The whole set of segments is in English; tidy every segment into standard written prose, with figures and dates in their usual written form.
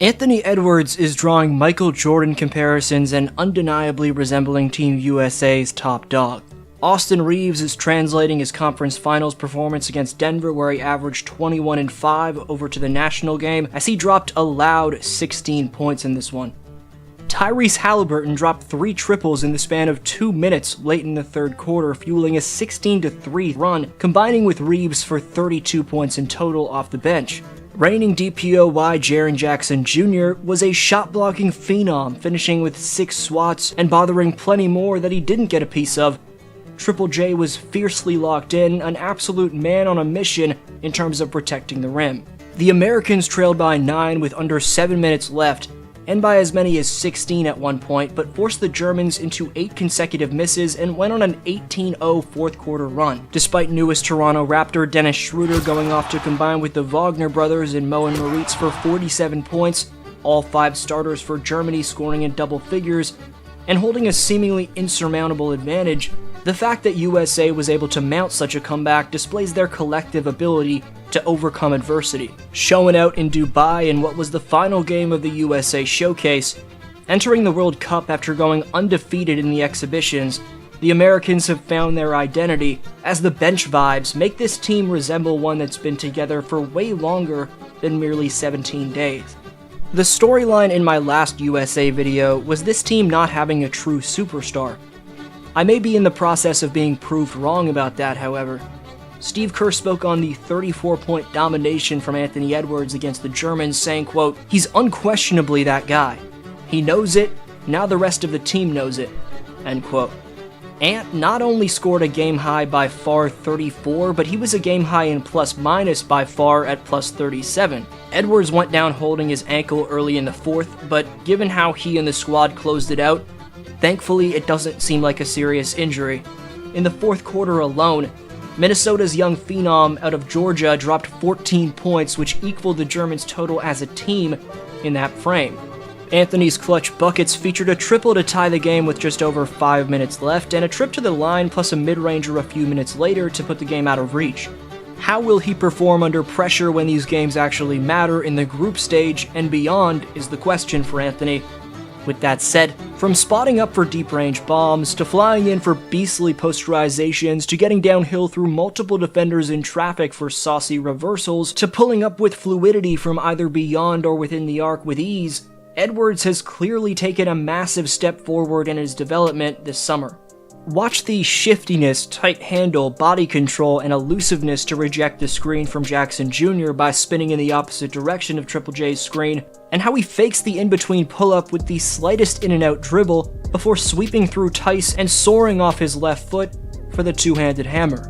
Anthony Edwards is drawing Michael Jordan comparisons and undeniably resembling Team USA's top dog. Austin Reaves is translating his conference finals performance against Denver, where he averaged 21-5, over to the national game as he dropped a loud 16 points in this one. Tyrese Halliburton dropped 3 triples in the span of 2 minutes late in the third quarter, fueling a 16-3 run, combining with Reaves for 32 points in total off the bench. Reigning DPOY Jaren Jackson Jr. was a shot-blocking phenom, finishing with 6 swats and bothering plenty more that he didn't get a piece of. Triple J was fiercely locked in, an absolute man on a mission in terms of protecting the rim. The Americans trailed by 9 with under 7 minutes left, and by as many as 16 at one point, but forced the Germans into 8 consecutive misses and went on an 18-0 fourth quarter run. Despite newest Toronto Raptor Dennis Schroeder going off to combine with the Wagner brothers in Mo and Moritz for 47 points, all 5 starters for Germany scoring in double figures, and holding a seemingly insurmountable advantage, the fact that USA was able to mount such a comeback displays their collective ability to overcome adversity. Showing out in Dubai in what was the final game of the USA Showcase, entering the World Cup after going undefeated in the exhibitions, the Americans have found their identity, as the bench vibes make this team resemble one that's been together for way longer than merely 17 days. The storyline in my last USA video was this team not having a true superstar. I may be in the process of being proved wrong about that, however. Steve Kerr spoke on the 34-point domination from Anthony Edwards against the Germans, saying, quote, "He's unquestionably that guy. He knows it, now the rest of the team knows it," end quote. Ant not only scored a game high by far 34, but he was a game high in plus-minus by far at plus 37. Edwards went down holding his ankle early in the fourth, but given how he and the squad closed it out, thankfully it doesn't seem like a serious injury. In the fourth quarter alone, Minnesota's young phenom out of Georgia dropped 14 points, which equaled the Germans' total as a team in that frame. Anthony's clutch buckets featured a triple to tie the game with just over 5 minutes left, and a trip to the line plus a mid-ranger a few minutes later to put the game out of reach. How will he perform under pressure when these games actually matter in the group stage and beyond is the question for Anthony. With that said, from spotting up for deep-range bombs, to flying in for beastly posterizations, to getting downhill through multiple defenders in traffic for saucy reversals, to pulling up with fluidity from either beyond or within the arc with ease, Edwards has clearly taken a massive step forward in his development this summer. Watch the shiftiness, tight handle, body control, and elusiveness to reject the screen from Jackson Jr. by spinning in the opposite direction of Triple J's screen, and how he fakes the in-between pull-up with the slightest in-and-out dribble before sweeping through Tice and soaring off his left foot for the two-handed hammer.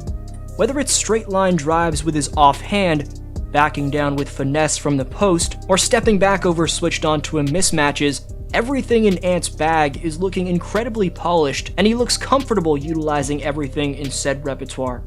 Whether it's straight-line drives with his offhand, backing down with finesse from the post, or stepping back over switched onto him mismatches, everything in Ant's bag is looking incredibly polished, and he looks comfortable utilizing everything in said repertoire.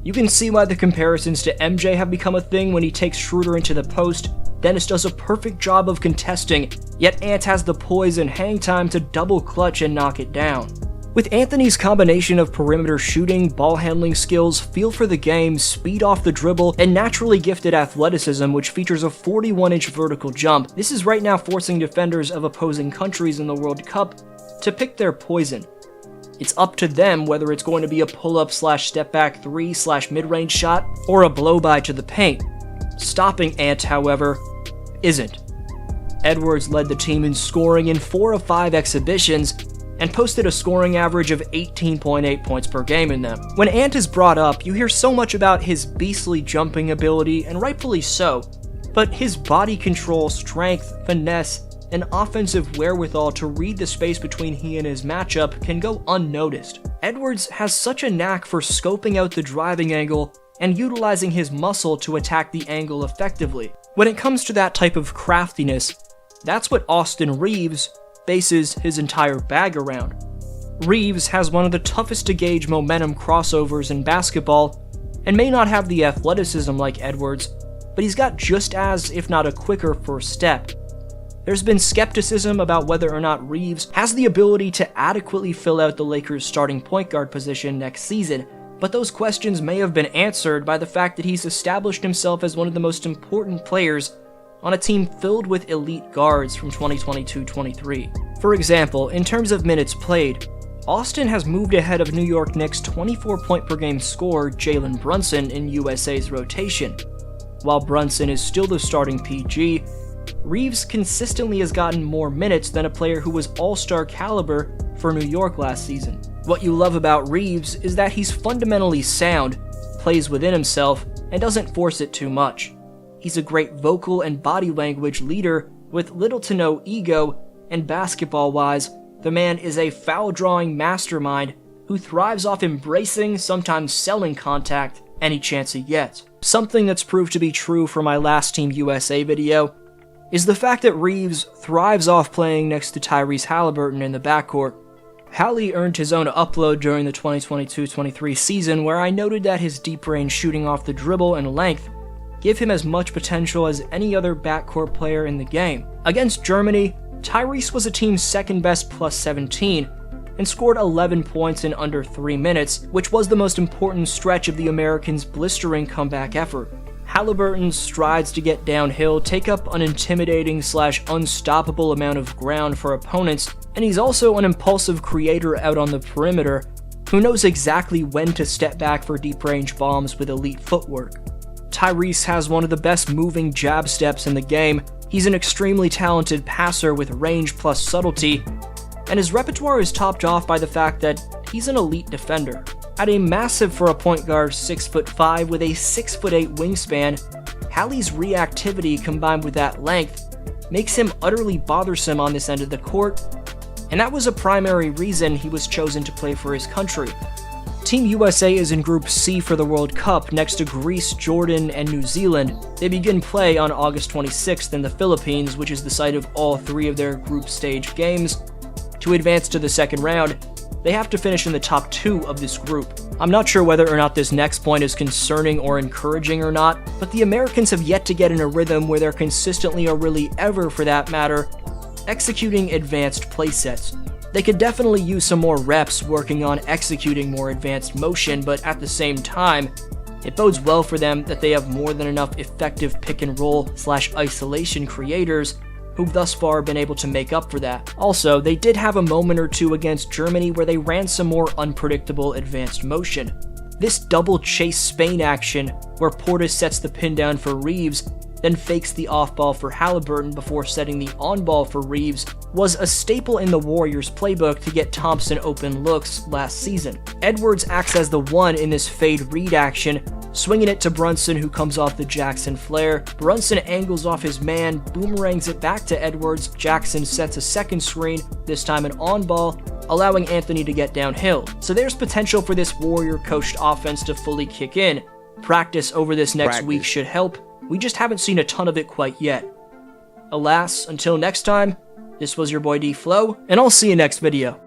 You can see why the comparisons to MJ have become a thing when he takes Schroeder into the post. Dennis does a perfect job of contesting, yet Ant has the poise and hang time to double clutch and knock it down. With Anthony's combination of perimeter shooting, ball handling skills, feel for the game, speed off the dribble, and naturally gifted athleticism, which features a 41-inch vertical jump, this is right now forcing defenders of opposing countries in the World Cup to pick their poison. It's up to them whether it's going to be a pull-up / step-back 3 / mid-range shot, or a blow-by to the paint. Stopping Ant, however, isn't. Edwards led the team in scoring in 4 of 5 exhibitions, and posted a scoring average of 18.8 points per game in them. When Ant is brought up, you hear so much about his beastly jumping ability, and rightfully so, but his body control, strength, finesse, and offensive wherewithal to read the space between he and his matchup can go unnoticed. Edwards has such a knack for scoping out the driving angle and utilizing his muscle to attack the angle effectively. When it comes to that type of craftiness, that's what Austin Reaves bases his entire bag around. Reaves has one of the toughest to gauge momentum crossovers in basketball, and may not have the athleticism like Edwards, but he's got just as, if not a quicker first step. There's been skepticism about whether or not Reaves has the ability to adequately fill out the Lakers' starting point guard position next season, but those questions may have been answered by the fact that he's established himself as one of the most important players on a team filled with elite guards from 2022-23. For example, in terms of minutes played, Austin has moved ahead of New York Knicks' 24-point-per-game scorer Jalen Brunson in USA's rotation. While Brunson is still the starting PG, Reeves consistently has gotten more minutes than a player who was all-star caliber for New York last season. What you love about Reeves is that he's fundamentally sound, plays within himself, and doesn't force it too much. He's a great vocal and body language leader with little to no ego, and basketball-wise, the man is a foul-drawing mastermind who thrives off embracing, sometimes selling contact any chance he gets. Something that's proved to be true for my last Team USA video is the fact that Reeves thrives off playing next to Tyrese Haliburton in the backcourt. Hallie earned his own upload during the 2022-23 season, where I noted that his deep-range shooting off the dribble and length give him as much potential as any other backcourt player in the game. Against Germany, Tyrese was a team's second-best plus 17, and scored 11 points in under 3 minutes, which was the most important stretch of the Americans' blistering comeback effort. Haliburton's strides to get downhill take up an intimidating/unstoppable amount of ground for opponents, and he's also an impulsive creator out on the perimeter who knows exactly when to step back for deep-range bombs with elite footwork. Tyrese has one of the best moving jab steps in the game. He's an extremely talented passer with range plus subtlety, and his repertoire is topped off by the fact that he's an elite defender. At a massive for a point guard 6'5" with a 6'8" wingspan, Hallie's reactivity combined with that length makes him utterly bothersome on this end of the court, and that was a primary reason he was chosen to play for his country. Team USA is in Group C for the World Cup next to Greece, Jordan, and New Zealand. They begin play on August 26th in the Philippines, which is the site of all 3 of their group stage games. To advance to the second round, they have to finish in the top 2 of this group. I'm not sure whether or not this next point is concerning or encouraging or not, but the Americans have yet to get in a rhythm where they're consistently, or really ever for that matter, executing advanced playsets. They could definitely use some more reps working on executing more advanced motion, but at the same time, it bodes well for them that they have more than enough effective pick-and-roll/isolation creators who've thus far been able to make up for that. Also, they did have a moment or two against Germany where they ran some more unpredictable advanced motion. This double chase Spain action, where Portis sets the pin down for Reeves, then fakes the off-ball for Haliburton before setting the on-ball for Reeves, was a staple in the Warriors playbook to get Thompson open looks last season. Edwards acts as the one in this fade read action, swinging it to Brunson, who comes off the Jackson flare. Brunson angles off his man, boomerangs it back to Edwards. Jackson sets a second screen, this time an on-ball, allowing Anthony to get downhill. So there's potential for this Warrior-coached offense to fully kick in. Practice over this next week should help. We just haven't seen a ton of it quite yet. Alas, until next time, this was your boy D-Flow, and I'll see you next video.